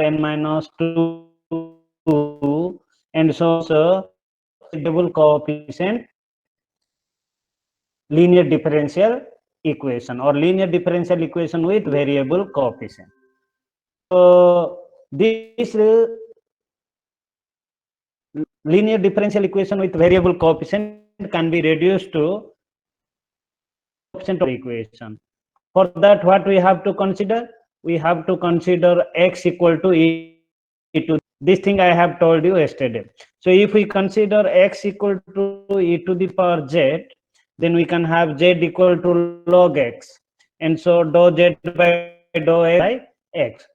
n minus 2, and so variable coefficient linear differential equation or linear differential equation with variable coefficient. So this linear differential equation with variable coefficient can be reduced to coefficient of equation. For that, what we have to consider? We have to consider x equal to e to this thing I have told you yesterday. So if we consider x equal to e to the power z, then we can have z equal to log x, and so dou z by dou x by x.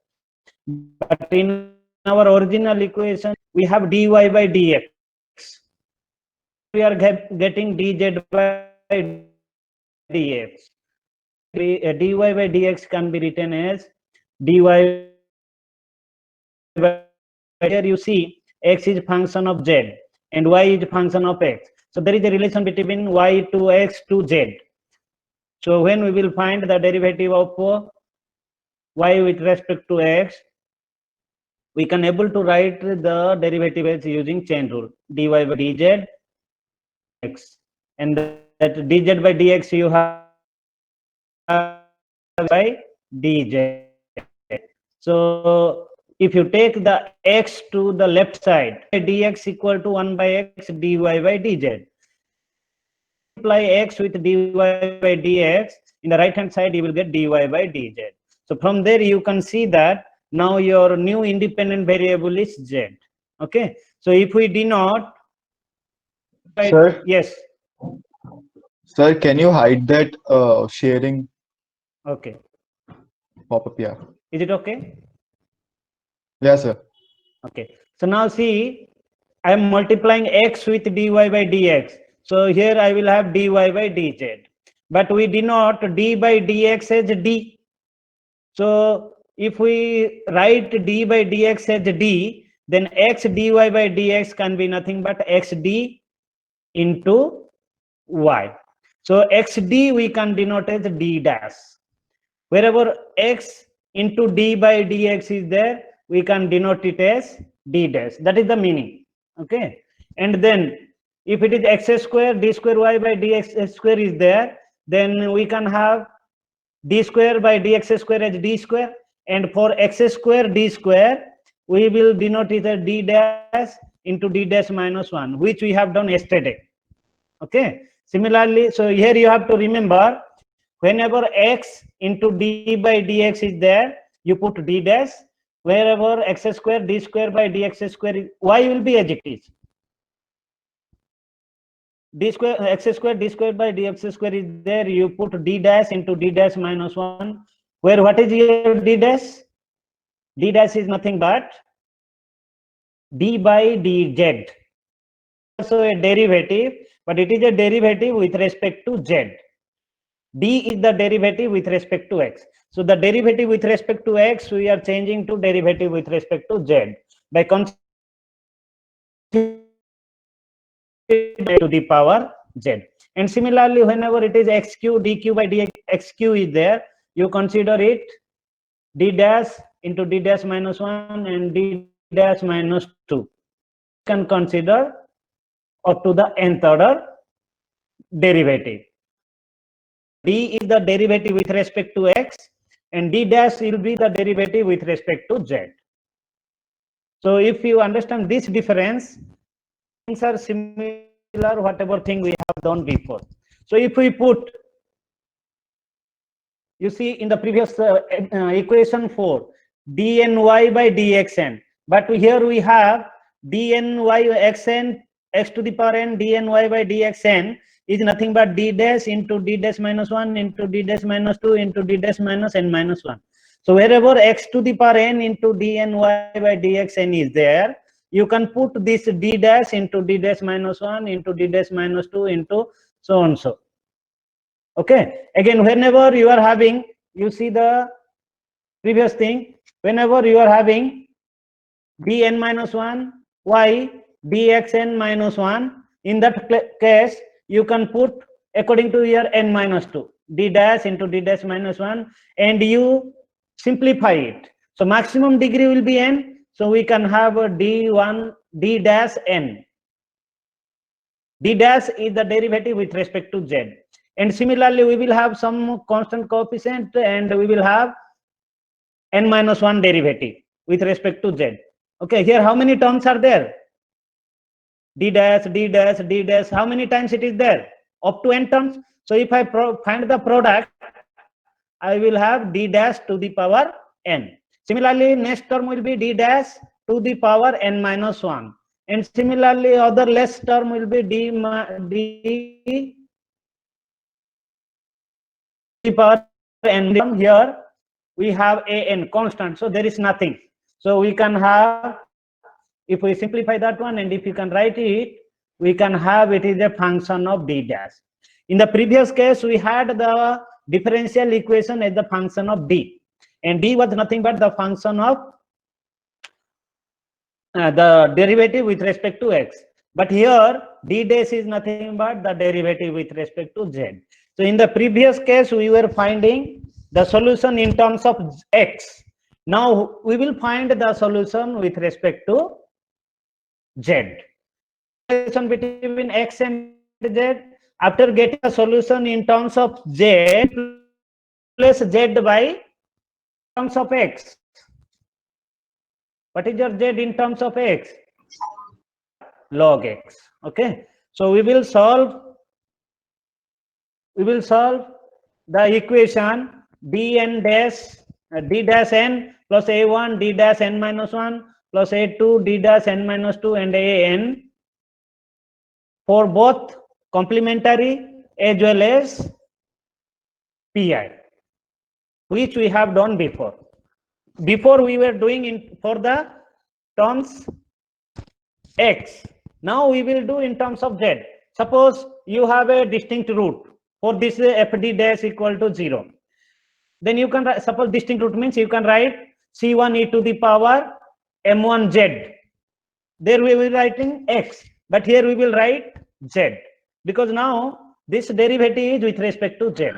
But in our original equation, we have dy by dx. We are getting dz by dx. Dy by dx can be written as dy by, here you see x is function of z and y is function of x. So there is a relation between y to x to z. So when we will find the derivative of y with respect to x, we can able to write the derivative as using chain rule, dy by dz x, and that dz by dx you have by dz. So if you take the x to the left side, dx equal to 1 by x dy by dz. Multiply x with dy by dx, in the right hand side you will get dy by dz. So from there you can see that now your new independent variable is z. Okay, so if we denote, right, Sir, yes, sir, can you hide that sharing okay, pop-up? Yeah. is it okay? Yeah, sir. Okay, so now see, I am multiplying x with dy by dx. So here I will have dy by dz, but we denote d by dx as d. So if we write d by dx as d, then x dy by dx can be nothing but xd into y. So xd we can denote as d dash. Wherever x into d by dx is there, we can denote it as d dash. That is the meaning. Okay, and then if it is x square d square y by dx square is there, then we can have d square by dx square as d square, and for x square d square we will denote it as d dash into d dash minus 1, which we have done yesterday. Okay, similarly, so here you have to remember, whenever x into d by dx is there, you put d dash. Wherever x square d square by dx square is, y will be as it is. D square x square d square by dx square is there, you put d dash into d dash minus 1, where what is your d dash? D dash is nothing but d by dz. Also a derivative, but it is a derivative with respect to z. D is the derivative with respect to x. So the derivative with respect to x, we are changing to derivative with respect to z by considering to the power z. And similarly, whenever it is xq dq by dx, xq is there, you consider it d dash into d dash minus 1 and d dash minus 2. Can consider up to the nth order derivative. D is the derivative with respect to x, and d dash will be the derivative with respect to z. So if you understand this difference, things are similar whatever thing we have done before. So if we put, you see in the previous equation 4, dny by dxn, but here we have dny xn x to the power n dny by dxn is nothing but d dash into d dash minus 1 into d dash minus 2 into d dash minus n minus 1. So wherever x to the power n into dny by dxn is there, you can put this d dash into d dash minus 1 into d dash minus 2 into so on so. Okay, again, whenever you are having, you see the previous thing, whenever you are having dn minus 1 y dxn minus 1, in that case you can put according to your n minus 2 d dash into d dash minus 1, and you simplify it. So maximum degree will be n. So we can have a d1 d dash n. D dash is the derivative with respect to z. And similarly, we will have some constant coefficient and we will have n minus 1 derivative with respect to z. Okay, here how many terms are there? D dash, D dash, D dash. How many times it is there? Up to n terms. So if I find the product, I will have D dash to the power n. Similarly, next term will be D dash to the power n minus 1. And similarly, other less term will be D the power n. Here we have a n constant, so there is nothing. So we can have, if we simplify that one, and if you can write it, we can have it is a function of d dash. In the previous case, we had the differential equation as the function of d, and d was nothing but the function of the derivative with respect to x. But here d dash is nothing but the derivative with respect to z. So in the previous case, we were finding the solution in terms of x. Now we will find the solution with respect to z. Solution between x and z. After getting a solution in terms of z, plus z by terms of x. What is your z in terms of x? Log x. Okay. So we will solve the equation dn dash d dash n plus a1 d dash n minus 1 plus a2 d dash n minus 2 and an for both complementary as well as pi, which we have done before. Before we were doing in for the terms x. Now we will do in terms of z. Suppose you have a distinct root for this fd dash equal to 0. Then you can write, suppose distinct root means you can write c1 e to the power m1 z. There we will be writing x, but here we will write z, because now this derivative is with respect to z.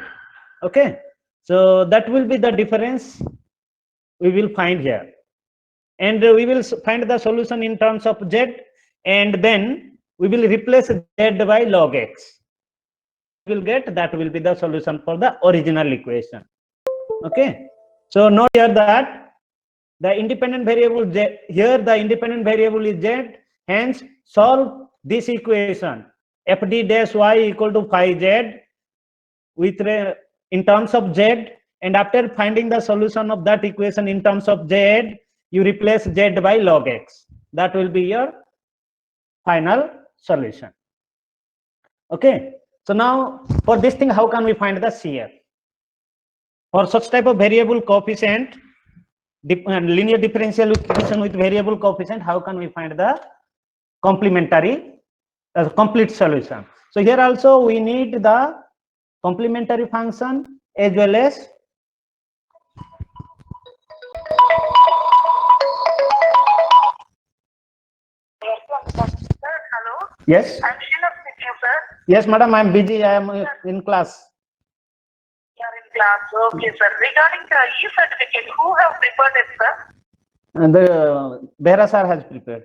Okay, so that will be the difference we will find here, and we will find the solution in terms of z, and then we will replace z by log x. We will get that will be the solution for the original equation. Okay, so note here that the independent variable z, here the independent variable is z, hence solve this equation fd dash y equal to phi z with in terms of z, and after finding the solution of that equation in terms of z, you replace z by log x. That will be your final solution. Okay, so now for this thing, how can we find the CF? For such type of variable coefficient, linear differential equation with variable coefficient, how can we find the complementary complete solution? So here also we need the complementary function as well as Sir, hello. yes. I'm Sheila with you, sir. Yes, madam, I am busy. I am in class. You are in class. Okay, sir. Regarding the e-certificate, who have prepared it, sir? And the Behra sir has prepared.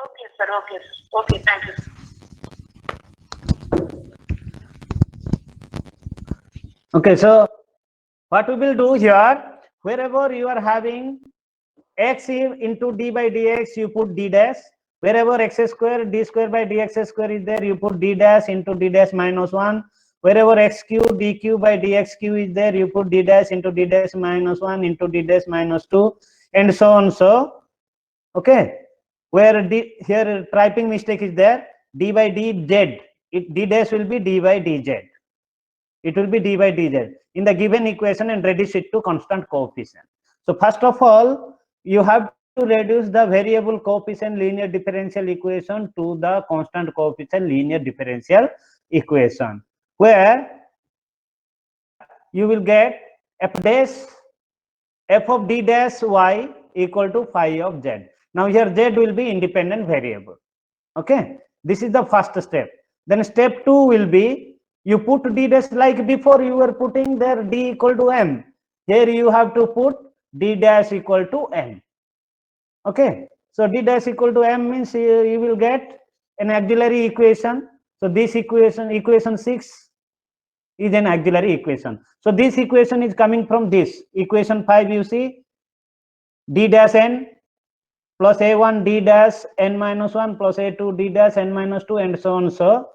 Okay, sir. Okay. Okay, thank you. Okay, so what we will do here, wherever you are having x into d by dx, you put d dash. Wherever x square d square by dx square is there, you put d dash into d dash minus 1. Wherever x cube dq by dx cube is there, you put d dash into d dash minus 1 into d dash minus 2, and so on. So, okay, where d, here typing mistake is there, d by dz, d dash will be d by dz. It will be d by dz in the given equation, and reduce it to constant coefficient. So first of all, you have to reduce the variable coefficient linear differential equation to the constant coefficient linear differential equation, where you will get f of d dash y equal to phi of z. Now here z will be independent variable. Okay, this is the first step. Then step 2 will be, you put d dash like before, you were putting there d equal to m. here you have to put d dash equal to m. Okay, so d dash equal to m means you will get an auxiliary equation. So this equation 6 is an auxiliary equation. So this equation is coming from this equation 5. You see, d dash n plus a1 d dash n minus 1 plus a2 d dash n minus 2 and so on. So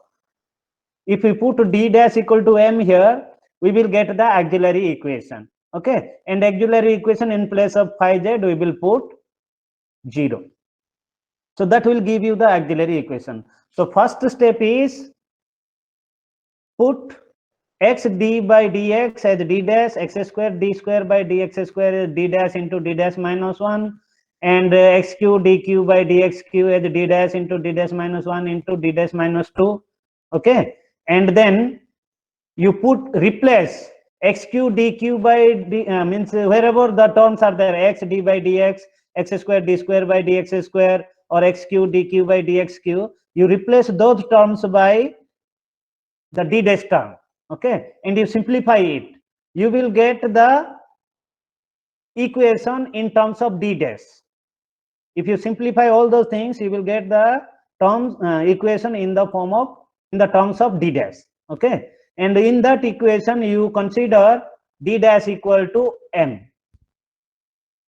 if we put d dash equal to m here, we will get the auxiliary equation. Okay, and auxiliary equation in place of phi z we will put 0. So that will give you the auxiliary equation. So first step is put x d by dx as d dash x square d square by dx square d dash into d dash minus 1, and x q dq by dx q as d dash into d dash minus 1 into d dash minus 2. Okay, and then you replace x q dq by d means wherever the terms are there, x d by dx, x square d square by dx square, or x q dq by dx q, you replace those terms by the d dash term. Okay, and you simplify it, you will get the equation in terms of d dash. If you simplify all those things, you will get the terms equation in the form of terms of d dash. Okay, and in that equation you consider d dash equal to m,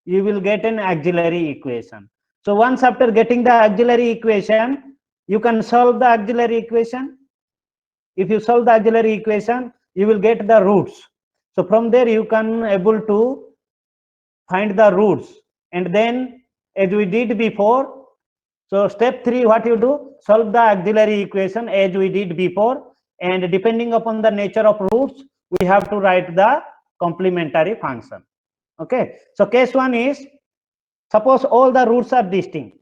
you will get an auxiliary equation. So once after getting the auxiliary equation, you can solve the auxiliary equation. If you solve the auxiliary equation, you will get the roots. So from there you can able to find the roots, and then as we did before, so step 3, what you do, solve the auxiliary equation as we did before, and depending upon the nature of roots, we have to write the complementary function. Okay, so case 1 is, suppose all the roots are distinct.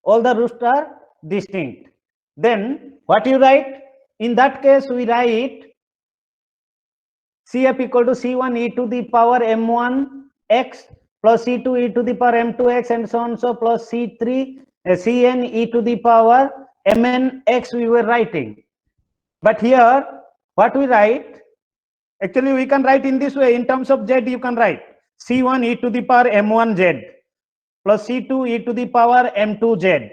All the roots are distinct. Then what you write? In that case, we write CF equal to C1 e to the power m1 x plus C2 e to the power m2 x and so on, so plus C3 Cn e to the power mn x we were writing. But here, what we write? Actually, we can write in this way. In terms of z, you can write C1 e to the power m1 z plus C2 e to the power m2 z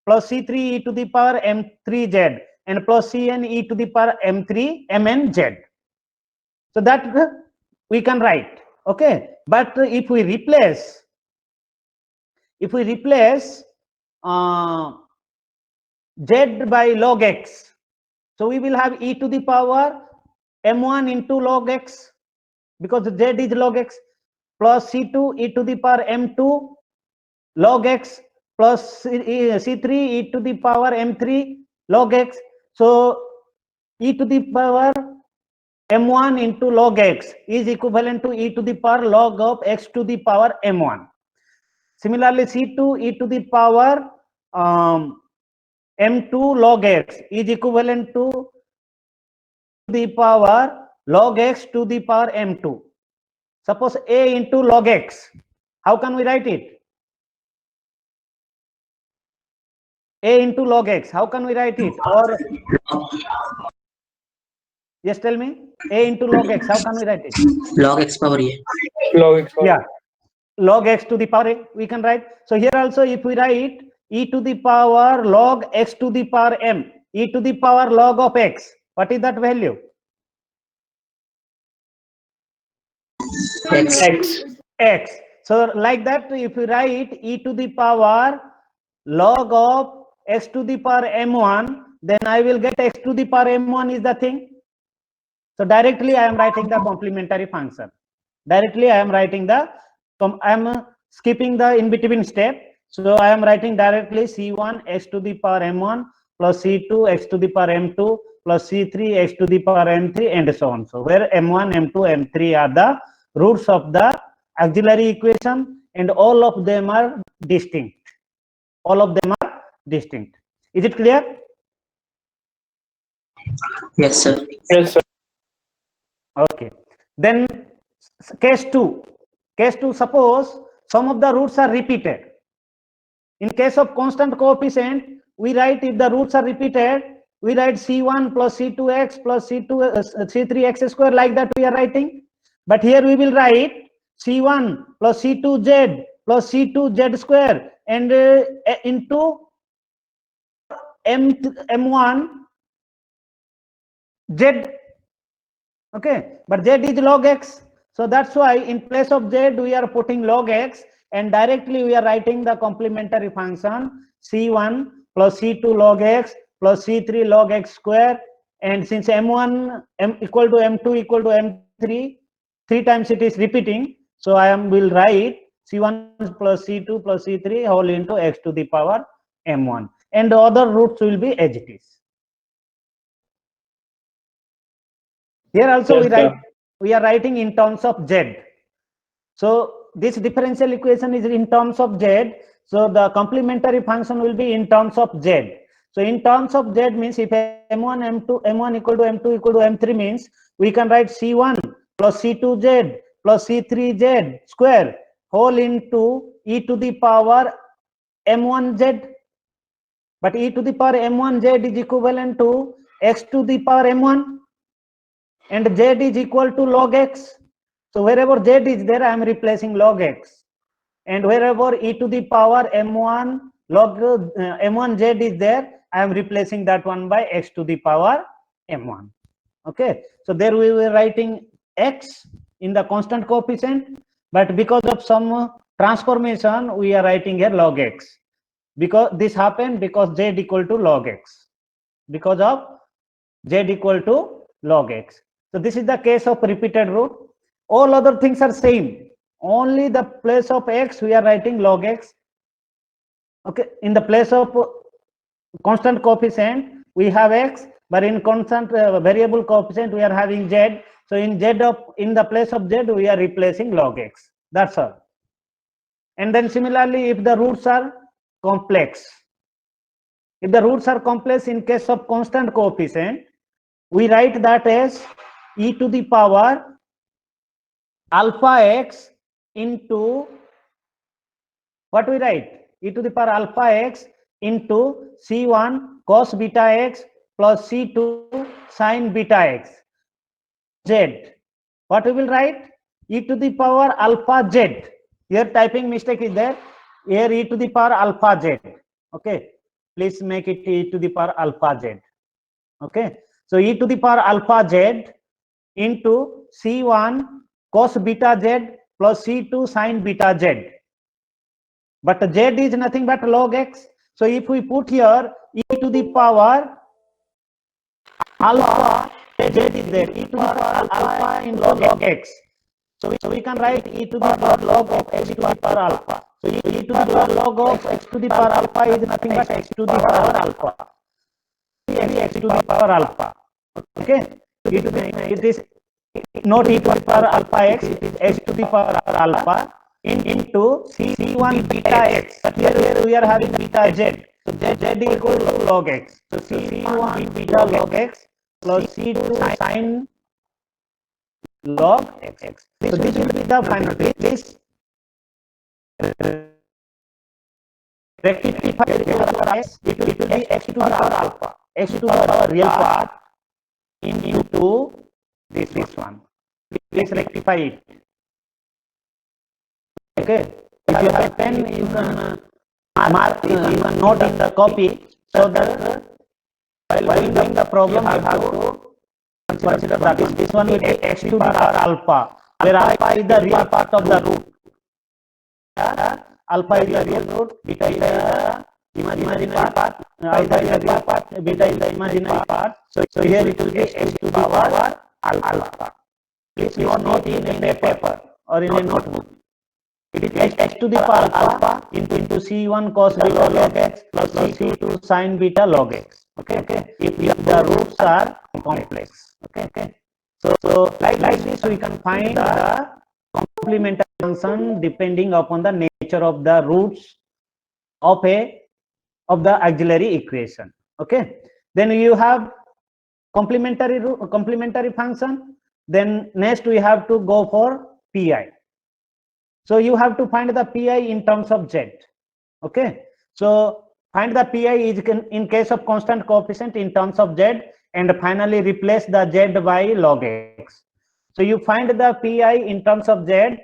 plus C3 e to the power m3 z and plus Cn e to the power m3 mn z. So that we can write. Okay, but if we replace z by log x, so we will have e to the power m1 into log x, because z is log x, plus C2 e to the power m2 log x plus C3 e to the power m3 log x. So e to the power m1 into log x is equivalent to e to the power log of x to the power m1. Similarly, C2 e to the power m2 log x is equivalent to the power log x to the power m2. Suppose a into log x, how can we write it? A into log x, how can we write it? Or yes, tell me. A into log x, how can we write it? Log x power a. Log x power. Yeah, log x to the power a we can write. So here also, if we write e to the power log x to the power m, e to the power log of x, what is that value? X. So like that, if you write e to the power log of x to the power m1, then I will get x to the power m1 is the thing. So directly I am writing the complementary function. Directly I am writing I am skipping the in between step. So I am writing directly C1 x to the power m1 plus C2 x to the power m2 plus C3 x to the power m3 and so on. So where m1, m2, m3 are the roots of the auxiliary equation, and all of them are distinct. All of them are distinct. Is it clear? Yes, sir. Yes, sir. Okay. Then case 2. Case 2, suppose some of the roots are repeated. In case of constant coefficient, we write, if the roots are repeated, we write C1 plus C2x plus C3x square, like that we are writing. But here we will write C1 plus C2Z plus C2Z square and into M1 Z. Okay, but Z is log X. So that's why in place of Z we are putting log X, and directly we are writing the complementary function C1 plus C2 log X plus C3 log X square. And since M1 equal to M2 equal to M3, 3 times it is repeating, so I will write C1 plus C2 plus C3 whole into X to the power M1, and the other roots will be as it is. Here also we are writing in terms of Z. So this differential equation is in terms of Z. So the complementary function will be in terms of Z. So in terms of Z means if M1 equal to M2 equal to M3 means we can write C1 plus C2Z plus C3Z square whole into e to the power M1Z. But e to the power M1Z is equivalent to X to the power M1. And Z is equal to log X. So wherever Z is there, I am replacing log X. And wherever e to the power M1 log M1Z is there, I am replacing that one by X to the power M1. Okay. So there we were writing X in the constant coefficient, but because of some transformation, we are writing here log X. Because this happened because Z equal to log X. Because of Z equal to log X. So this is the case of repeated root. All other things are same. Only the place of X we are writing log X. Okay, in the place of constant coefficient we have X, but in constant variable coefficient we are having Z. So in the place of Z we are replacing log X. That's all. And then similarly, if the roots are complex, in case of constant coefficient, we write that as e to the power alpha X into, what we write? E to the power alpha X into C1 cos beta X plus C2 sin beta X. Z. What we will write? E to the power alpha Z. Here typing mistake is there. Here e to the power alpha Z. Okay. Please make it e to the power alpha Z. Okay. So e to the power alpha Z into C1 cos beta Z plus C2 sin beta Z. But Z is nothing but log X. So if we put here e to the power alpha, Z is there, e to the power alpha in log X. So we can write e to the power log of X to the power alpha. So e to the power log of X to the power alpha is nothing but X to the power alpha. X to the power alpha. Okay. It is not e to the power alpha X, it is X to the power alpha into C1 beta X. But here we are having beta Z. So Z equal to log X. So C1 beta log X plus C2 sin log X. So this will be the final. This rectified it will be X to the power alpha. X to the power real part into this one. Please rectify it. Okay. If you have a pen, you can mark, you can note in the copy, so that while doing the problem, you have to consider that this one will be X to the power alpha, where alpha is the real part of the root. Alpha is the real root, beta is the imaginary part, either is the real part, beta is the imaginary part. So here it will be X to the power alpha. Please you note in a paper or in a notebook. It is X to the power alpha into C1 cos beta log X plus C2 sin beta log X. Okay. If the roots are complex. Okay. So like this we can find the complementary function depending upon the nature of the roots of the auxiliary equation. Okay. Then you have complementary function. Then next we have to go for PI. So you have to find the PI in terms of Z. Okay. So find the PI is in case of constant coefficient in terms of Z, and finally replace the Z by log X. So you find the pi in terms of z,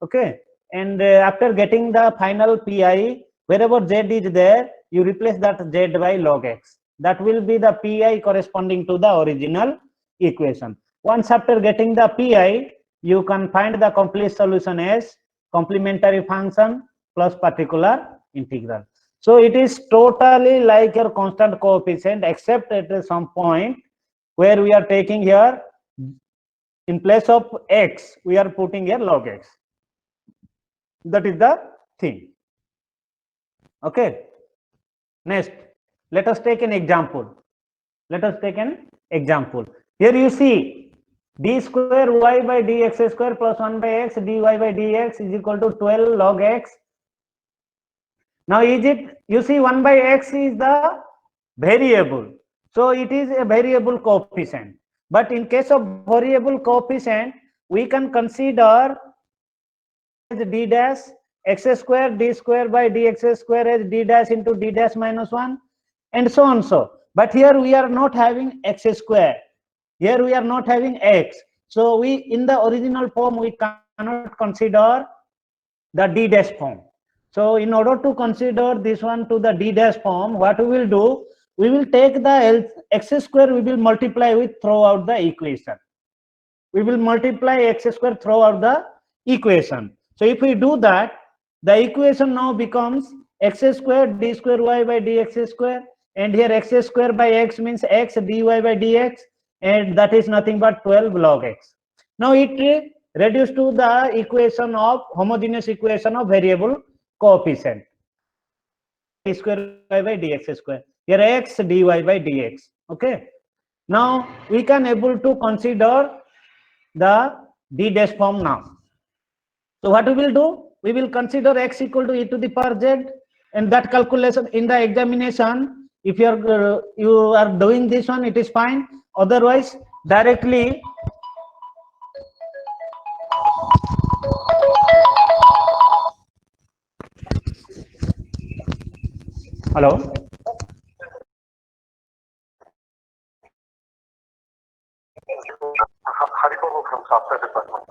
okay, and after getting the final pi, wherever z is there, you replace that z by log x. That will be the pi corresponding to the original equation. Once after getting the pi, you can find the complete solution as complementary function plus particular integral. So it is totally like your constant coefficient, except at some point where we are taking here, in place of x, we are putting here log x. That is the thing. Okay. Next, let us take an example. Let us take an example. Here you see d square y by dx square plus 1 by x dy by dx is equal to 12 log x. Now is it, you see 1 by x is the variable. So it is a variable coefficient. But in case of variable coefficient, we can consider as d dash x square d square by dx square as d dash into d dash minus 1 and so on. So, but here we are not having x square. Here we are not having x. So we, in the original form, we cannot consider the d dash form. So in order to consider this one to the d dash form, what we will do, we will take the x square, we will multiply with throughout the equation. We will multiply x square throughout the equation. So if we do that, the equation now becomes x square d square y by dx square, and here x square by x means x dy by dx, and that is nothing but 12 log x. Now it reduced to the equation of homogeneous equation of variable coefficient, d square y by dx square, here x dy by dx. Okay, now we can able to consider the d dash form now. So what we will do, we will consider x equal to e to the power z, and that calculation in the examination, if you are doing this one, it is fine. Otherwise, directly hello. Haribabu from software department.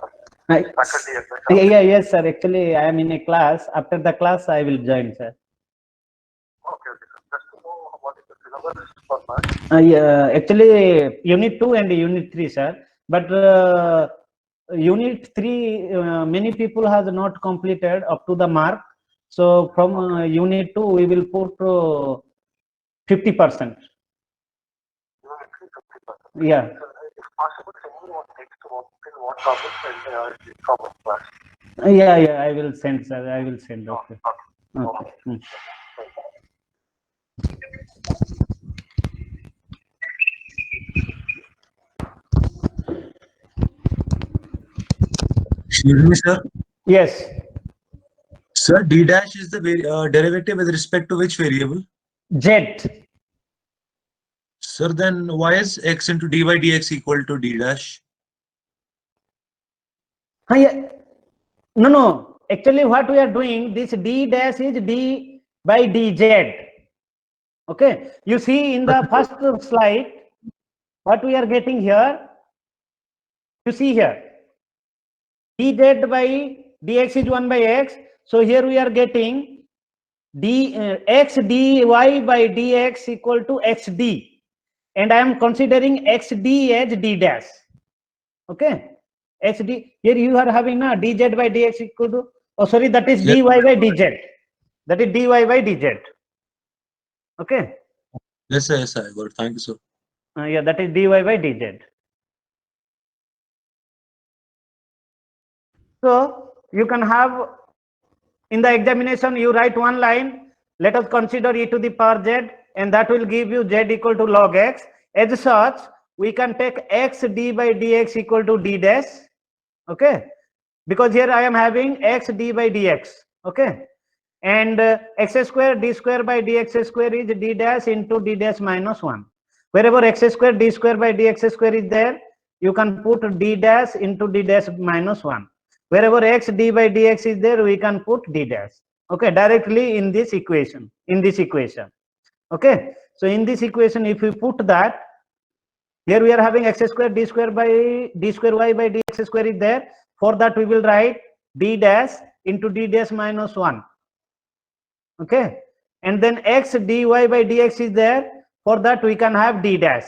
Hi. Faculty at the Yeah, yes, sir. Actually, I am in a class. After the class, I will join, sir. Okay, sir. Just to know what is the syllabus for that? Yeah, actually, unit 2 and unit 3, sir. But unit 3, many people has not completed up to the mark. So from unit 2, we will put 50%. Yeah. If possible, can you text what topic and comment class? Yeah, I will send, sir. I will send. Okay. Okay. Hmm. Excuse me, sir. Yes. Sir, d dash is the derivative with respect to which variable? Z. Sir, then why is x into dy dx equal to d dash? Yeah. No. Actually, what we are doing, this d dash is d by dz. Okay. You see in the first slide, what we are getting here, you see here, dz by dx is 1 by x. So here we are getting x dy by dx equal to xd, and I am considering xd as d dash. Okay, xd, here you are having a dz by dx equal to, oh sorry, that is dy by dz. That is dy by dz. Okay. Yes, sir. Yes, sir. I got it. Thank you, sir. Yeah, that is dy by dz. So you can have, in the examination, you write one line, let us consider e to the power z, and that will give you z equal to log x. As such, we can take x d by dx equal to d dash. Okay, because here I am having x d by dx. Okay, and x square d square by dx square is d dash into d dash minus 1. Wherever x square d square by dx square is there, you can put d dash into d dash minus 1. Wherever x d by dx is there, we can put d dash. Okay, directly in this equation. Okay, so in this equation, if we put that, Here we are having x square d square y by dx square is there. For that we will write d dash into d dash minus 1. Okay, and then x dy by dx is there. For that we can have d dash.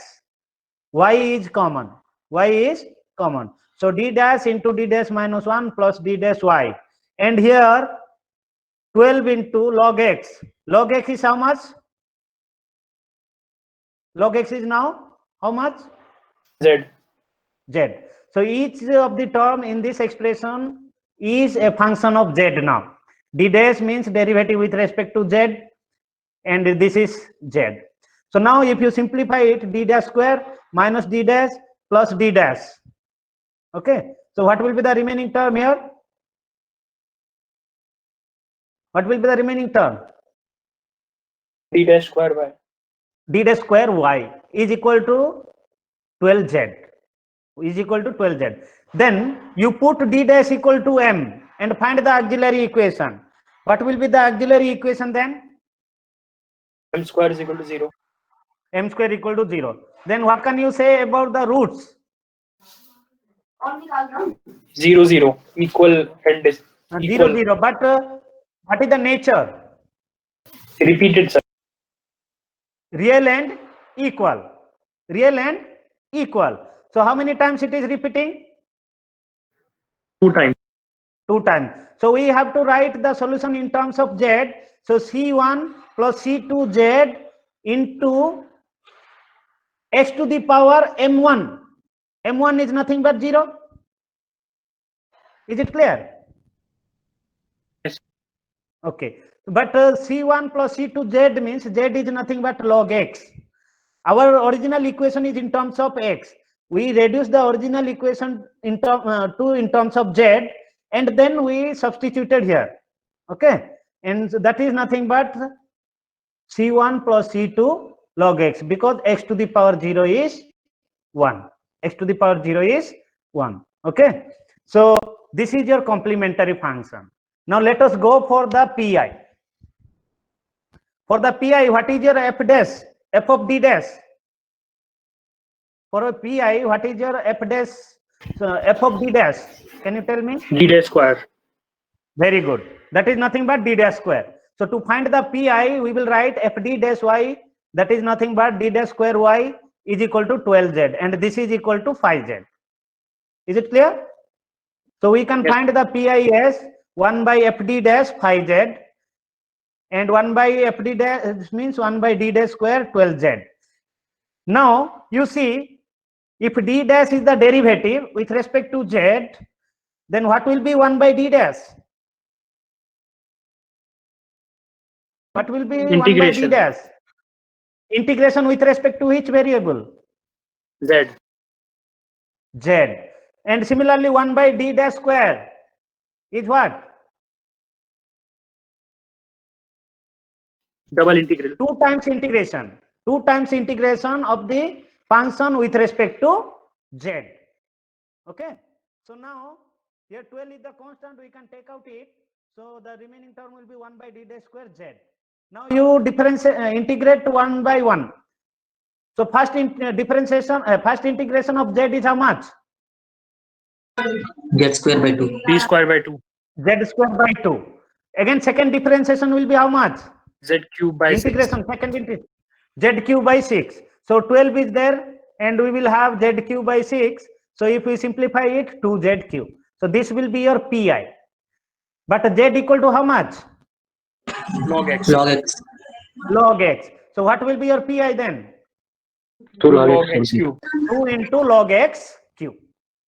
Y is common. Y is common. So d dash into d dash minus 1 plus d dash y. And here 12 into log x. Log x is how much? Log x is now how much? Z. Z. So each of the term in this expression is a function of z now. D dash means derivative with respect to z, and this is z. So now if you simplify it, d dash square minus d dash plus d dash. Okay. So what will be the remaining term here? What will be the remaining term? D dash square y. D dash square y is equal to 12z. Is equal to 12z. Then you put d dash equal to m and find the auxiliary equation. What will be the auxiliary equation then? M square is equal to 0. M square equal to 0. Then what can you say about the roots? 0, 0. Equal and 0, equal. 0. But what is the nature? Repeated, sir. Real and equal. Real and equal. So how many times it is repeating? 2 times. 2 times. So we have to write the solution in terms of z. So c1 plus c2z into x to the power m1. M1 is nothing but 0. Is it clear? Yes. Okay. But c1 plus c2z means z is nothing but log x. Our original equation is in terms of x. We reduce the original equation in terms of z, and then we substituted here. Okay. And that is nothing but c1 plus c2 log x, because x to the power 0 is 1. X to the power 0 is 1. Okay. So this is your complementary function. Now let us go for the pi. For the pi, what is your f dash? F of d dash. For a pi, what is your f dash? So f of d dash. Can you tell me? D dash square. Very good. That is nothing but d dash square. So to find the pi, we will write f d dash y. That is nothing but d dash square y is equal to 12z, and this is equal to 5z. Is it clear? So we can find the pi as 1 by f d dash 5z, and 1 by f d dash means 1 by d dash square 12z. Now you see, if d dash is the derivative with respect to z, then what will be 1 by d dash? What will be 1 by d Integration. dash? Integration with respect to which variable? Z. Z. And similarly 1 by d dash square is what? Double integral. 2 times integration. 2 times integration of the function with respect to z. Okay. So now here 12 is the constant, we can take out it. So the remaining term will be 1 by d dash square z. Now you integrate 1 by 1. So first first integration of z is how much? Z square by 2. D square by 2. Z square by 2. Again second differentiation will be how much? Z cube by 6. Integration, second integration. Z cube by 6. So 12 is there, and we will have z cube by 6. So if we simplify it, 2z cube. So this will be your pi. But z equal to how much? Log x. Log x. Log x. So what will be your pi then? 2 log x cube. 2 into log x cube.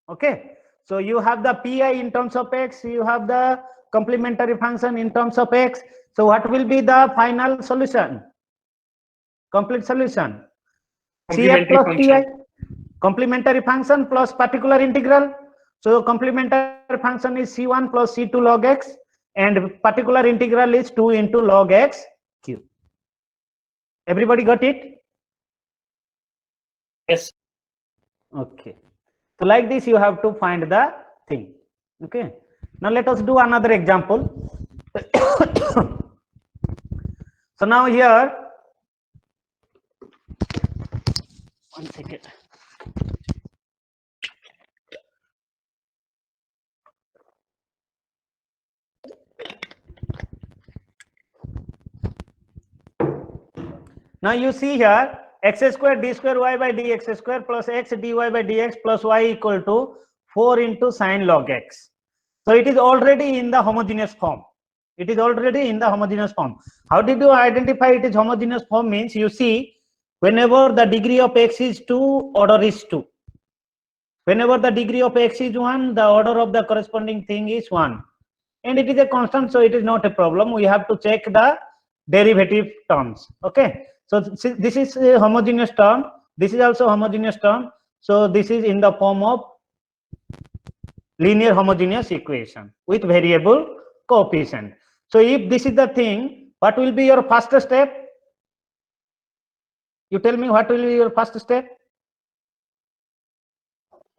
Okay. So you have the pi in terms of x, you have the complementary function in terms of x. So what will be the final solution? Complete solution. CF Complementary plus function. pi. Complementary function plus particular integral. So complementary function is c1 plus c2 log x, and particular integral is 2 into log x cube. Everybody got it? Yes. Okay. So like this you have to find the thing. Okay. Now let us do another example. So now here, one second. Now you see here x square d square y by dx square plus x dy by dx plus y equal to 4 into sine log x. So it is already in the homogeneous form. It is already in the homogeneous form. How did you identify it is homogeneous form? Means you see whenever the degree of x is 2, order is 2. Whenever the degree of x is 1, the order of the corresponding thing is 1. And it is a constant, so it is not a problem. We have to check the derivative terms. Okay. So this is a homogeneous term. This is also homogeneous term. So this is in the form of linear homogeneous equation with variable coefficient. So if this is the thing, what will be your first step? You tell me what will be your first step?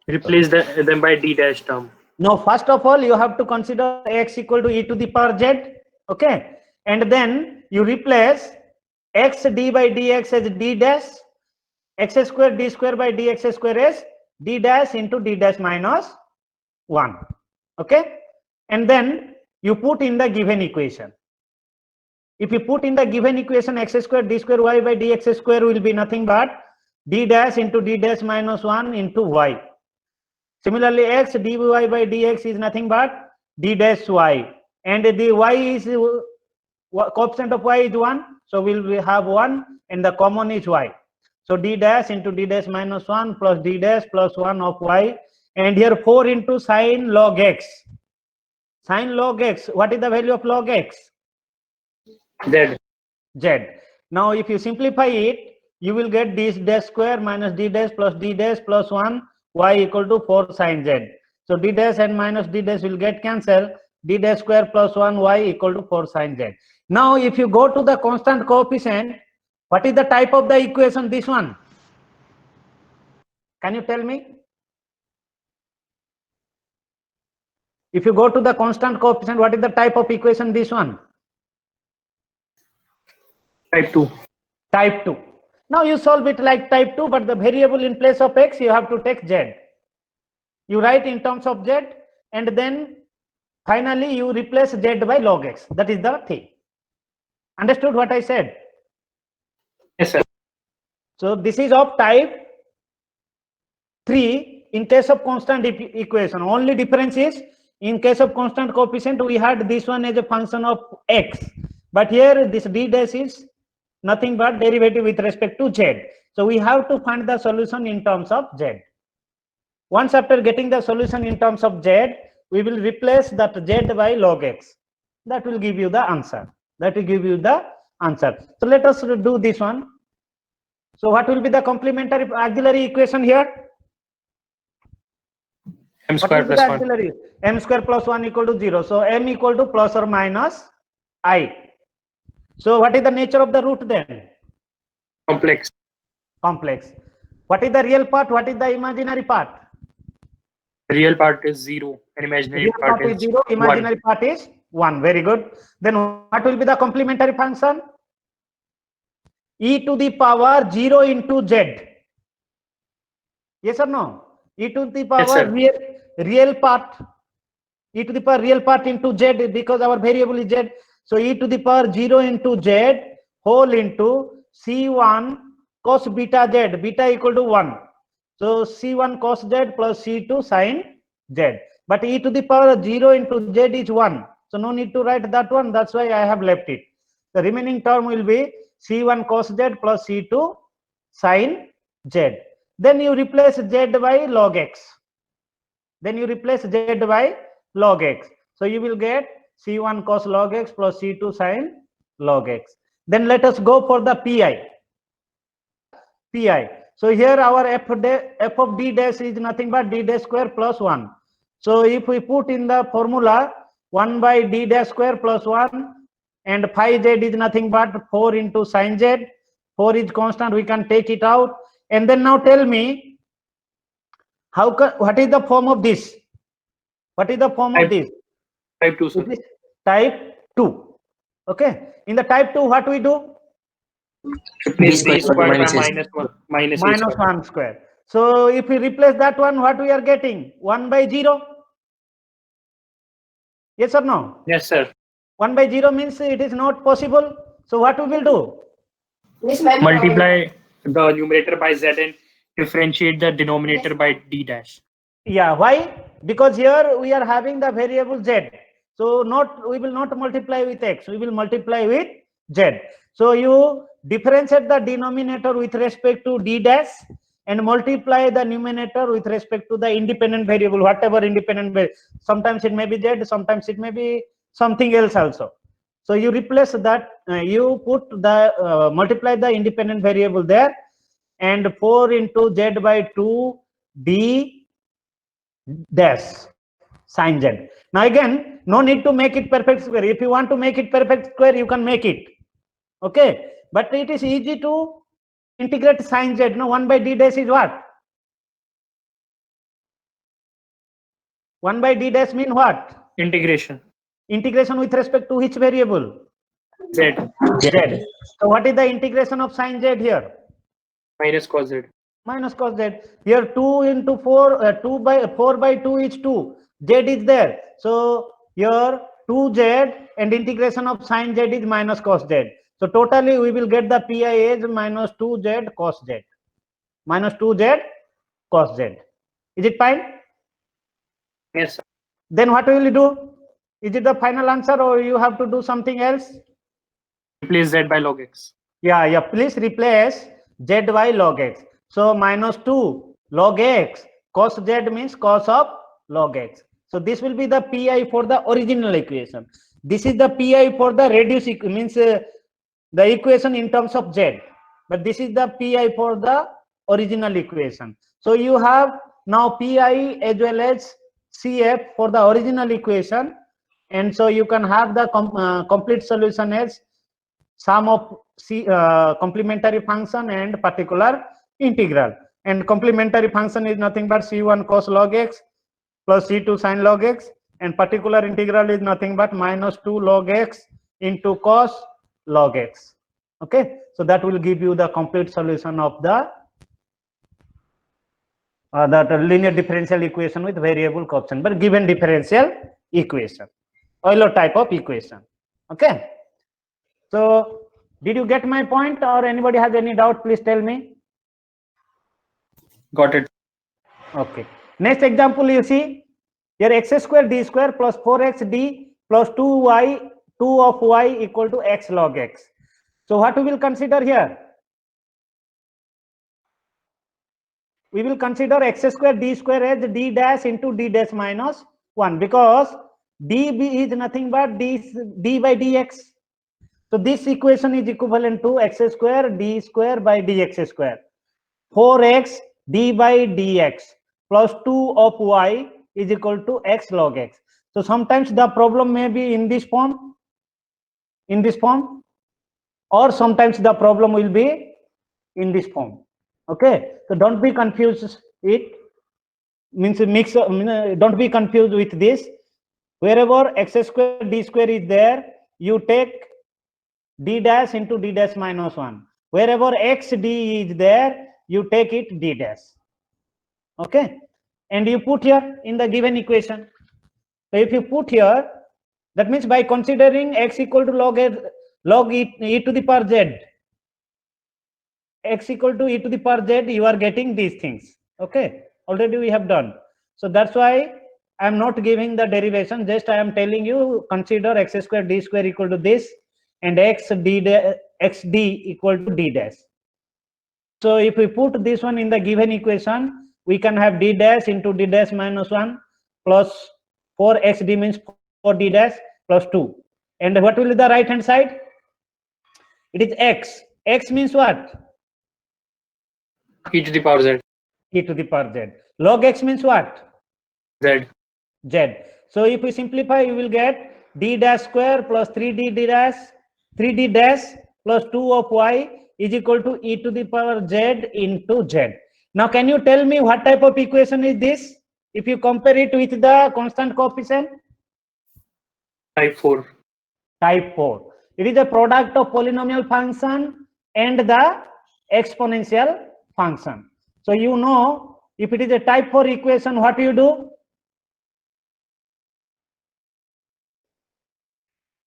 Replace them by d dash term. Now, first of all, you have to consider x equal to e to the power z. Okay. And then you replace x d by dx as d dash, x square d square by dx square as d dash into d dash minus 1. Okay. And then you put in the given equation. If you put in the given equation, x square d square y by dx square will be nothing but d dash into d dash minus 1 into y. Similarly, x dy by dx is nothing but d dash y, and the y is coefficient of y is 1, so we have 1, and the common is y. So d dash into d dash minus 1 plus d dash plus 1 of y, and here 4 into sine log x. Sine log x, what is the value of log x? Z. Z. Now if you simplify it, you will get d dash square minus d dash plus d dash plus 1 y equal to 4 sine z. So d dash and minus d dash will get cancelled. D dash square plus 1 y equal to 4 sine z. Now if you go to the constant coefficient, what is the type of the equation? This one. Can you tell me? If you go to the constant coefficient, what is the type of equation? This one. Type 2. Type 2. Now you solve it like type 2, but the variable in place of x, you have to take z. You write in terms of z, and then finally you replace z by log x. That is the thing. Understood what I said? Yes, sir. So this is of type 3 in case of constant equation. Only difference is in case of constant coefficient, we had this one as a function of x. But here this d dash is nothing but derivative with respect to z. So we have to find the solution in terms of z. Once after getting the solution in terms of z, we will replace that z by log x. That will give you the answer. That will give you the answer. So let us do this one. So what will be the complementary auxiliary equation here? M What square will be plus the 1. auxiliary? M square plus 1 equal to 0. So m equal to plus or minus I. So what is the nature of the root then? Complex. Complex. What is the real part? What is the imaginary part? Real part is 0 and imaginary Real part part is is 0, 1. imaginary part is 1. Very good. Then what will be the complementary function? E to the power 0 into z. Yes or no? E to the power sir. real part. E to the power real part into z, because our variable is z. So e to the power 0 into z whole into c1 cos beta z, beta equal to 1. So c1 cos z plus c2 sin z. But e to the power 0 into z is 1. So no need to write that one. That's why I have left it. The remaining term will be c1 cos z plus c2 sin z. Then you replace z by log x. Then you replace z by log x. So you will get c1 cos log x plus c2 sin log x. Then let us go for the pi. Pi. So here our f of d dash is nothing but d dash square plus 1. So if we put in the formula 1 by d dash square plus 1, and phi z is nothing but 4 into sin z. 4 is constant, we can take it out. And then now tell me, what is the form of this? What is the form of this? Type 2, sir. It is type 2. Okay. In the type 2, what we do? Replace B b square square by minus A minus 1. Minus a Minus square. 1 square. So if we replace that one, what we are getting? 1 by 0. Yes or no? Yes, sir. 1 by 0 means it is not possible. So what we will do? Multiply the numerator by z and differentiate the denominator by d dash. Yeah, why? Because here we are having the variable z. So we will not multiply with x, we will multiply with z. So you differentiate the denominator with respect to d dash and multiply the numerator with respect to the independent variable, whatever independent variable. Sometimes it may be z, sometimes it may be something else also. So you replace that, you put the multiply the independent variable there, and 4 into z by 2 d dash sin z. Now again, no need to make it perfect square. If you want to make it perfect square, you can make it. Okay, but it is easy to integrate sin z. No, 1 by d dash is what? 1 by d dash mean what? Integration. Integration with respect to which variable? Z Z. So what is the integration of sin z here? minus cos z. Minus cos z. Here 2 into 4, 2 by 4 by 2 is 2. Z is there. So here 2z and integration of sin z is minus cos z. So totally we will get the pi as minus 2z cos z. Minus 2z cos z. Is it fine? Yes, sir. Then what will you do? Is it the final answer or you have to do something else? Replace z by log x. Yeah, please replace z by log x. So minus 2 log x cos z means cos of log x. So this will be the pi for the original equation. This is the pi for the reduced means the equation in terms of z. But this is the pi for the original equation. So you have now pi as well as cf for the original equation, and so you can have the complete solution as sum of complementary function and particular integral. And complementary function is nothing but c1 cos log x plus c2 sin log x, and particular integral is nothing but minus 2 log x into cos log x. Okay, so that will give you the complete solution of the that linear differential equation with variable coefficient, but given differential equation, Euler type of equation. Okay, so did you get my point, or anybody has any doubt? Please tell me. Got it. Okay, next example, you see here x square d square plus 4x d plus 2 of y equal to x log x. So what we will consider here? We will consider x square d square as d dash into d dash minus 1, because db is nothing but d by dx. So this equation is equivalent to x square d square by dx square. 4x d by dx plus 2 of y is equal to x log x. So sometimes the problem may be in this form, or sometimes the problem will be in this form. Okay, so don't be confused. It means mix. Don't be confused with this. Wherever x square d square is there, you take d dash into d dash minus 1. Wherever x d is there, you take it d dash. Okay, and you put here in the given equation. So if you put here, that means by considering x equal to log e to the power z, x equal to e to the power z, you are getting these things. Okay, already we have done. So that's why I am not giving the derivation, just I am telling you consider x square d square equal to this and xd equal to d dash. So if we put this one in the given equation, we can have d dash into d dash minus 1 plus 4xd means 4d dash plus 2. And what will be the right hand side? It is x. X means what? E to the power z. E to the power z. Log x means what? Z. Z. So if we simplify, you will get d dash square plus 3d dash plus 2 of y is equal to e to the power z into z. Now can you tell me what type of equation is this if you compare it with the constant coefficient? Type 4. Type 4. It is a product of polynomial function and the exponential function. So you know, if it is a type 4 equation, what you do?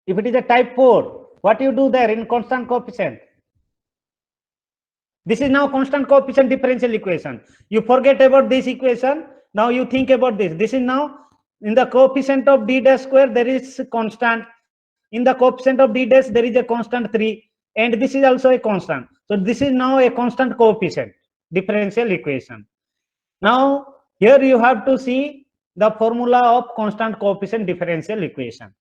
If it is a type 4, what you do there in constant coefficient? This is now constant coefficient differential equation. You forget about this equation. Now you think about this. This is now in the coefficient of d dash square, there is constant. In the coefficient of d dash, there is a constant 3. And this is also a constant. So this is now a constant coefficient differential equation. Now here you have to see the formula of constant coefficient differential equation.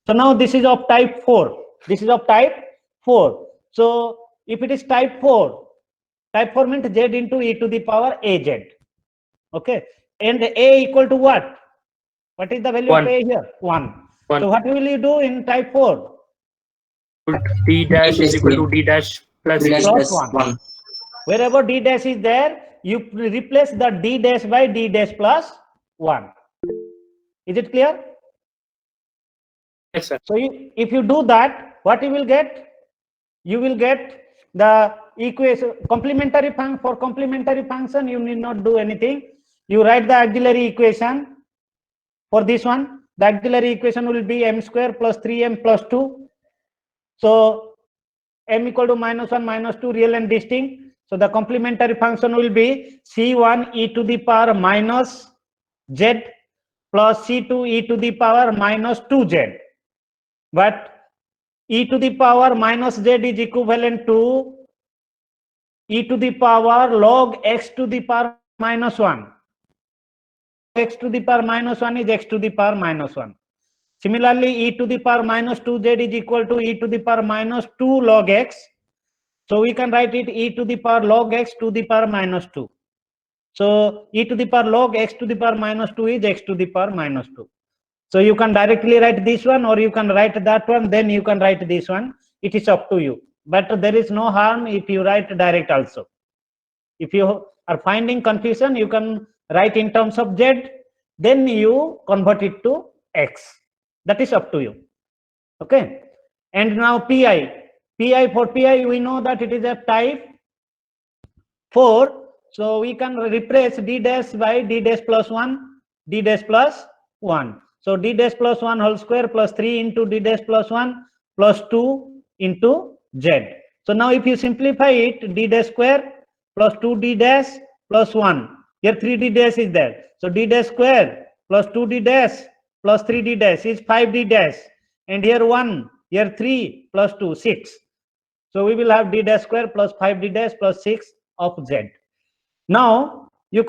So now this is of type 4. This is of type 4. So if it is type 4 means z into e to the power az. Okay. And a equal to what? What is the value of 1. a here? 1. 1. So what will you do in type 4? Put d dash is equal to d dash plus D dash a. plus plus 1. 1. Wherever d dash is there, you replace the d dash by d dash plus 1. Is it clear? Yes, sir. So if you do that, what you will get? You will get the equation complementary function. For complementary function, you need not do anything. You write the auxiliary equation for this one. The auxiliary equation will be m square plus 3m plus 2. So m equal to -1 -2 real and distinct. So the complementary function will be c1 e to the power minus z plus c2 e to the power minus 2z. But e to the power minus z is equivalent to e to the power log x to the power minus 1. X to the power minus 1 is x to the power minus 1. Similarly, e to the power minus 2z is equal to e to the power minus 2 log x. So we can write it e to the power log x to the power minus 2. So e to the power log x to the power minus 2 is x to the power minus 2. So you can directly write this one, or you can write that one, then you can write this one. It is up to you. But there is no harm if you write direct also. If you are finding confusion, you can write in terms of z, then you convert it to x. That is up to you. Okay. And now pi. For pi, we know that it is a type 4. So we can replace d dash by d dash plus 1, d dash plus 1. So d dash plus 1 whole square plus 3 into d dash plus 1 plus 2 into z. So now if you simplify it, d dash square plus 2d dash plus 1. Here 3d dash is there. So d dash square plus 2d dash plus 3d dash is 5d dash. And here 1, here 3 plus 2, 6. So we will have d dash square plus 5d dash plus 6 of z. Now you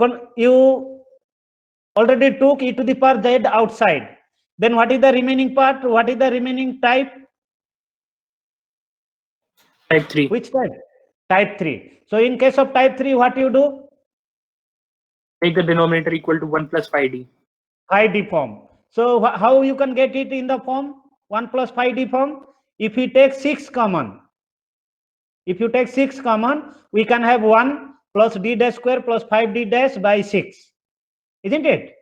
already took e to the power z outside. Then what is the remaining part? What is the remaining type? Type 3. Which type? Type 3. So in case of type 3, what you do? Make the denominator equal to 1 plus 5d. 5d form. So how you can get it in the form 1 plus 5d form? If you take 6 common, we can have 1 plus d dash square plus 5d dash by 6, isn't it?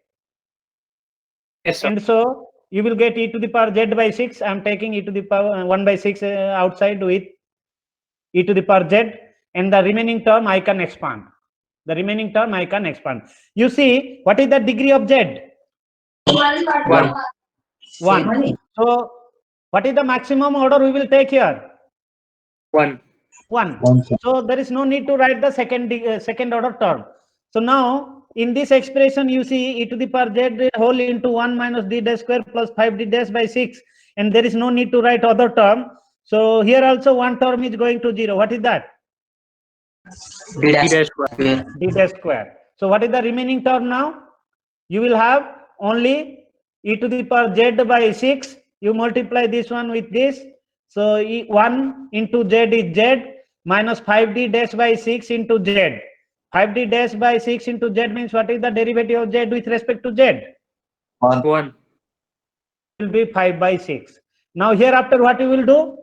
Yes, sir. And so you will get e to the power z by 6. I am taking e to the power 1 by 6 outside with e to the power z, and the remaining term I can expand. You see, what is the degree of z? 1. 1. So what is the maximum order we will take here? 1. 1. One second. So there is no need to write the second order term. So now in this expression, you see e to the power z whole into 1 minus d dash square plus 5d dash by 6, and there is no need to write other term. So here also one term is going to 0. What is that? D d dash dash square. square. D dash square. So what is the remaining term now? You will have only e to the power z by 6. You multiply this one with this. So 1 into z is z minus 5d dash by 6 into z. 5d dash by 6 into z means what is the derivative of z with respect to z? 1. Will be 5 by 6. Now hereafter what you will do?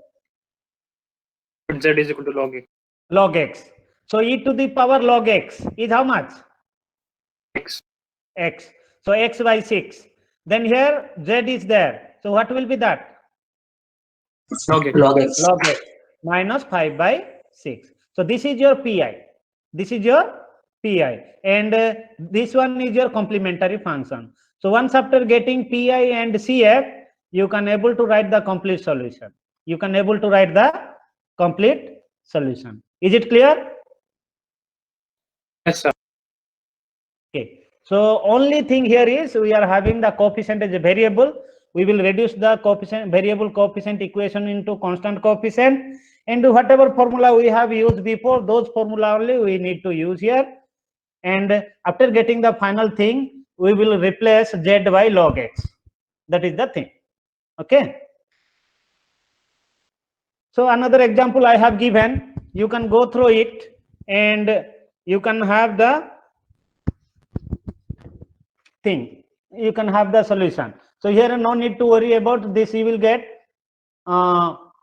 Z is equal to log x. Log x. So e to the power log x is how much? X. X. So x by 6. Then here z is there. So what will be that? Log x. Log x. Log x minus 5 by 6. So this is your pi. And this one is your complementary function. So once after getting pi and cf, you can able to write the complete solution. Is it clear? Yes, sir. Okay. So only thing here is we are having the coefficient as a variable. We will reduce the coefficient variable coefficient equation into constant coefficient, and whatever formula we have used before, those formula only we need to use here. And after getting the final thing, we will replace z by log x. That is the thing. Okay. So another example I have given, you can go through it and you can have the thing. You can have the solution. So here no need to worry about this. You will get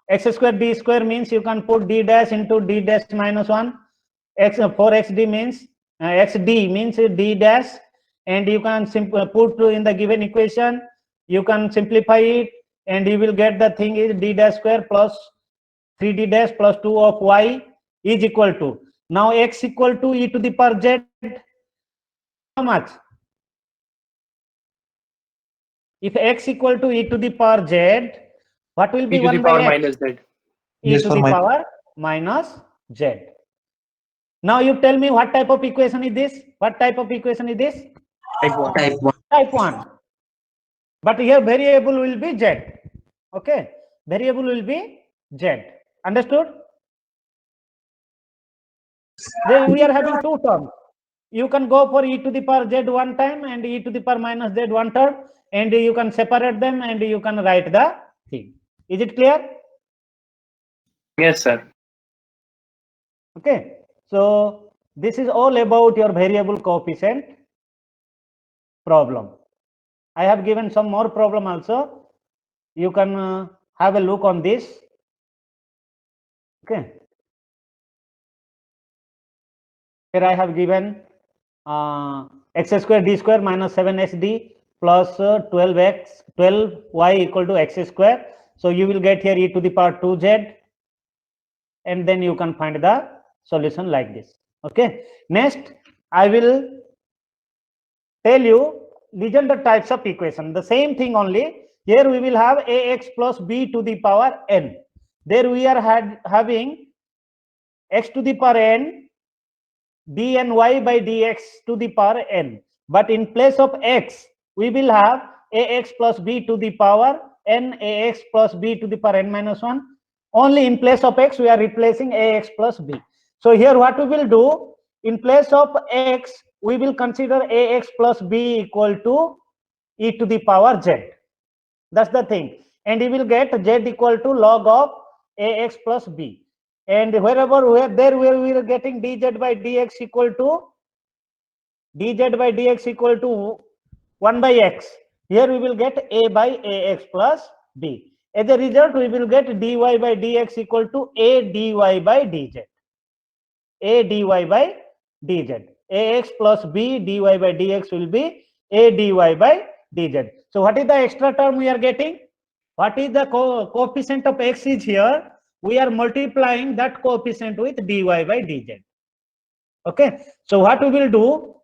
x square d square means you can put d dash into d dash minus 1. X 4xd means xd means d dash, and you can put in the given equation. You can simplify it, and you will get the thing is d dash square plus 3d dash plus 2 of y is equal to, now x equal to e to the power z. How much? If x equal to e to the power z, what will be E to the 1 by power x? minus z. E Yes, to for the my- power minus z. Now you tell me what type of equation is this? What type of equation is this? Type 1. Type 1. Type 1. But here variable will be z. Okay. Variable will be z. Understood? Then we are having two terms. You can go for e to the power z one time and e to the power minus z one term, and you can separate them and you can write the thing. Is it clear? Yes, sir. Okay. So this is all about your variable coefficient problem. I have given some more problem also. You can have a look on this. Okay. Here I have given x square d square minus 7xd plus 12y equal to x square. So you will get here e to the power 2z, and then you can find the solution like this. Okay. Next, I will tell you listen the types of equation. The same thing only. Here we will have ax plus b to the power n. There we are having x to the power n dny by dx to the power n. But in place of x, we will have ax plus b to the power n ax plus b to the power n minus 1. Only in place of x, we are replacing ax plus b. So here what we will do, in place of x, we will consider ax plus b equal to e to the power z. That's the thing. And you will get z equal to log of ax plus b. And where we are getting dz by dx equal to 1 by x. Here we will get a by ax plus b. As a result, we will get dy by dx equal to a dy by dz. A dy by dz. Ax plus b dy by dx will be a dy by dz. So what is the extra term we are getting? What is the coefficient of x is here? We are multiplying that coefficient with dy by dz. Okay. So what we will do,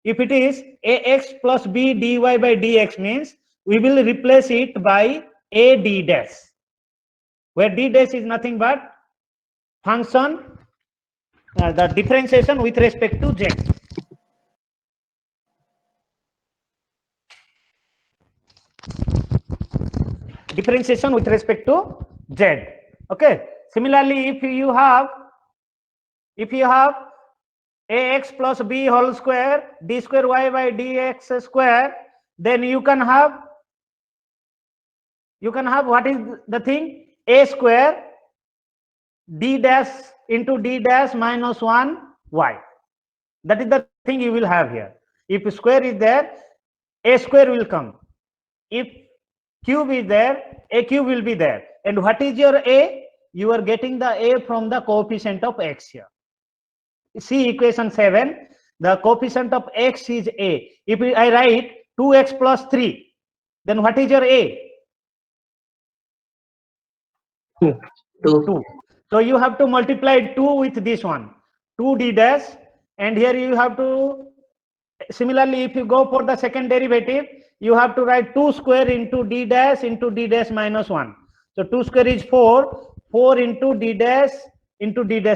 if it is ax plus b dy by dx means we will replace it by a d dash, where d dash is nothing but function, the differentiation with respect to z. Differentiation with respect to z. Okay. Similarly, if you have ax plus b whole square d square y by dx square, then you can have what is the thing? A square d dash into d dash minus 1 y. That is the thing you will have here. If square is there, a square will come. If cube is there, a cube will be there. And what is your a? You are getting the a from the coefficient of x here. See equation 7, the coefficient of x is a. If I write 2x plus 3, then what is your a? 2. 2. So you have to multiply 2 with this one, 2d dash, and here you have to, similarly, if you go for the second derivative, you have to write 2 square into d dash minus 1. So 2 square is 4 into d dash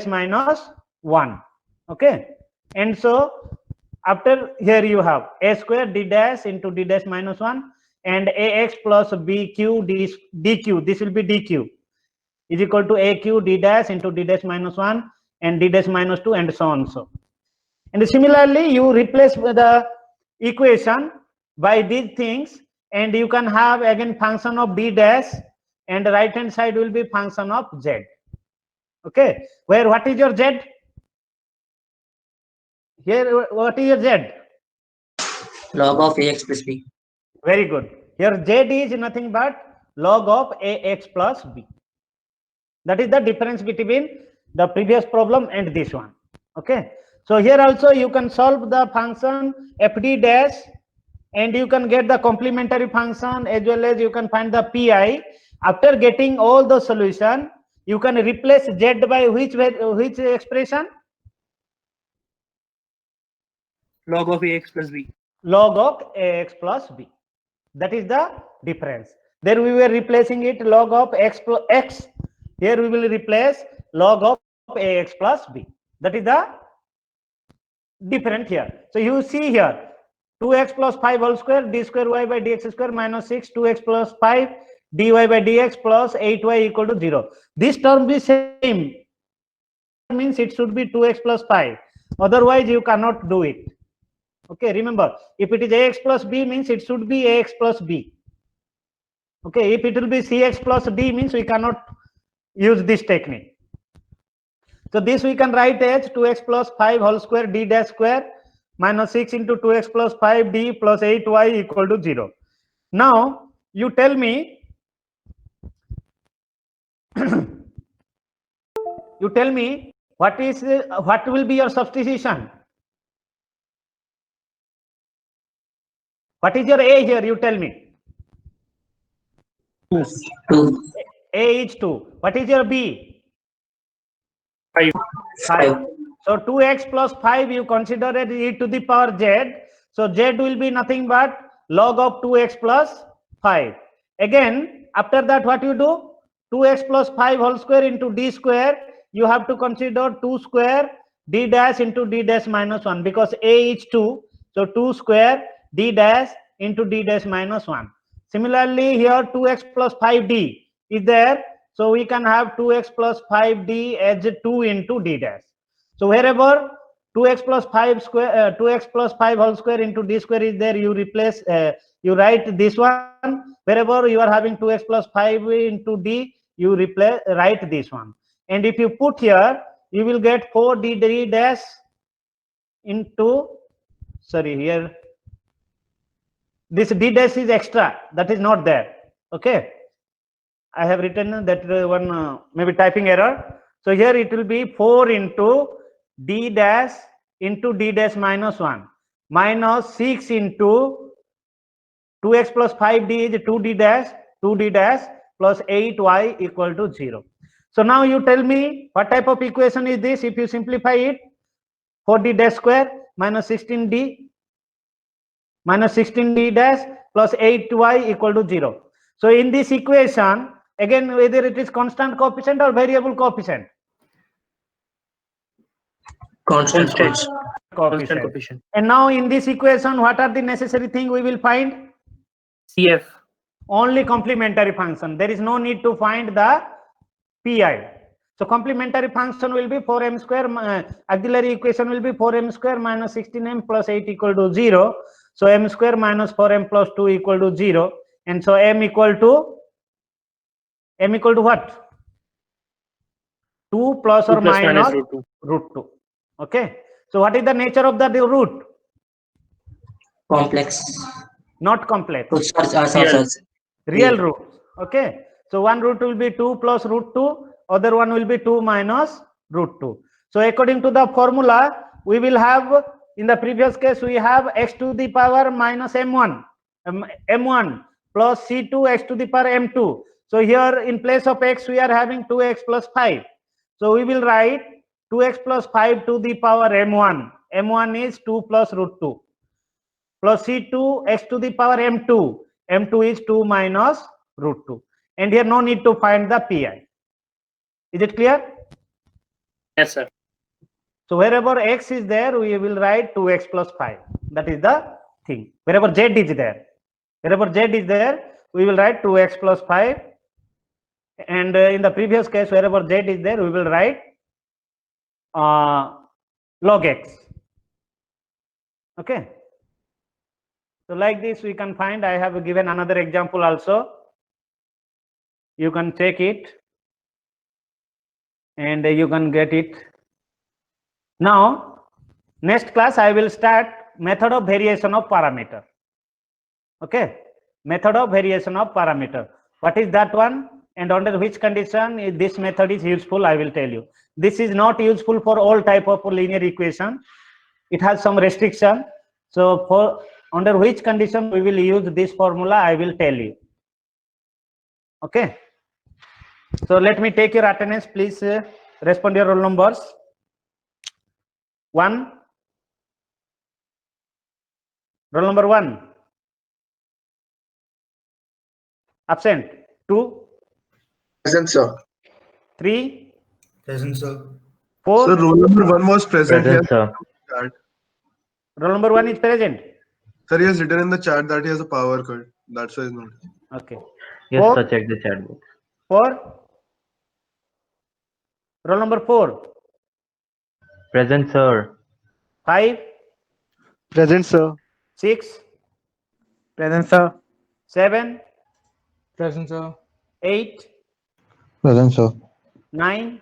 minus 1. Okay. And so after here you have a square d dash into d dash minus 1 and ax plus bq dq. This will be dq is equal to aq d dash into d dash minus 1 and d dash minus 2 and so on. So, and similarly you replace the equation by these things, and you can have again function of d dash, and the right hand side will be function of z. Okay, where what is your z? Here what is your z? Log of ax plus b. Very good. Here z is nothing but log of ax plus b. That is the difference between the previous problem and this one. Okay, so here also you can solve the function fd dash, and you can get the complementary function as well as you can find the pi. After getting all the solution, you can replace z by which expression? Log of ax plus b. Log of ax plus b. That is the difference. There we were replacing it log of x plus x. Here we will replace log of ax plus b. That is the different here. So you see here 2x plus 5 whole square d square y by dx square minus 6 2x plus 5 dy by dx plus 8y equal to 0. This term is same, means it should be 2x plus 5. Otherwise you cannot do it. Okay, remember, if it is ax plus b means it should be ax plus b. Okay, if it will be cx plus d means we cannot use this technique. So this we can write as 2x plus 5 whole square d dash square minus 6 into 2x plus 5d plus 8y equal to 0. Now you tell me you tell me what will be your substitution? What is your a here? You tell me. 2. A is 2. What is your b? 5. 5. So 2x plus 5 you consider it e to the power z. So z will be nothing but log of 2x plus 5. Again, after that what you do? 2x plus 5 whole square into d square. You have to consider 2 square d dash into d dash minus 1 because a is 2. So 2 square d dash into d dash minus 1. Similarly, here 2x plus 5d is there. So we can have 2x plus 5d as 2 into d dash. So wherever 2x plus 5 square, 2x plus 5 whole square into d square is there, you replace, you write this one. Wherever you are having 2x plus 5 into d, you write this one. And if you put here, you will get 4d dash into, sorry, here this d dash is extra, that is not there. Okay, I have written that one maybe typing error. So here it will be 4 into d dash into d dash minus 1 minus 6 into 2x plus 5d is 2d dash plus 8y equal to 0. So now you tell me what type of equation is this? If you simplify it, 4d dash square minus 16d dash plus 8y equal to 0. So in this equation, again, whether it is constant coefficient or variable coefficient? Constant. Constant coefficient. And now in this equation, what are the necessary thing we will find? CF. Only complementary function. There is no need to find the pi. So complementary function will be 4m square, auxiliary equation will be 4m square minus 16m plus 8 equal to 0. So m square minus 4m plus 2 equal to 0. And so m equal to what? 2 plus or minus root 2. Okay. So what is the nature of the root? Complex. Not complex. Oh, sorry. Real root. Okay. So one root will be 2 plus root 2. Other one will be 2 minus root 2. So according to the formula, we will have, in the previous case, we have x to the power minus m1 plus c2 x to the power m2. So here in place of x, we are having 2x plus 5. So we will write 2x plus 5 to the power m1. m1 is 2 plus root 2 plus c2 x to the power m2. m2 is 2 minus root 2. And here no need to find the pi. Is it clear? Yes, sir. So wherever x is there, we will write 2x plus 5. That is the thing. Wherever z is there, we will write 2x plus 5. And in the previous case, wherever z is there, we will write log x. Okay. So like this, we can find. I have given another example also. You can check it, and you can get it. Now, next class, I will start method of variation of parameter. Okay, method of variation of parameter. What is that one, and under which condition this method is useful? I will tell you. This is not useful for all type of linear equation. It has some restriction. So for under which condition we will use this formula, I will tell you. Okay. So let me take your attendance. Please respond your roll numbers. 1. Roll number 1. Absent. 2. Present, sir. 3. Present, sir. 4. Sir, roll number 1 was present. Present, He sir. has, Roll number 1 is present. sir, he has written in the chat that he has a power cut. That's why he's not. Okay. Yes, 4. sir. Check the chat box. 4. Roll number 4. Present, sir. 5. Present, sir. 6. Present, sir. 7. Present, sir. 8. Present, sir. 9.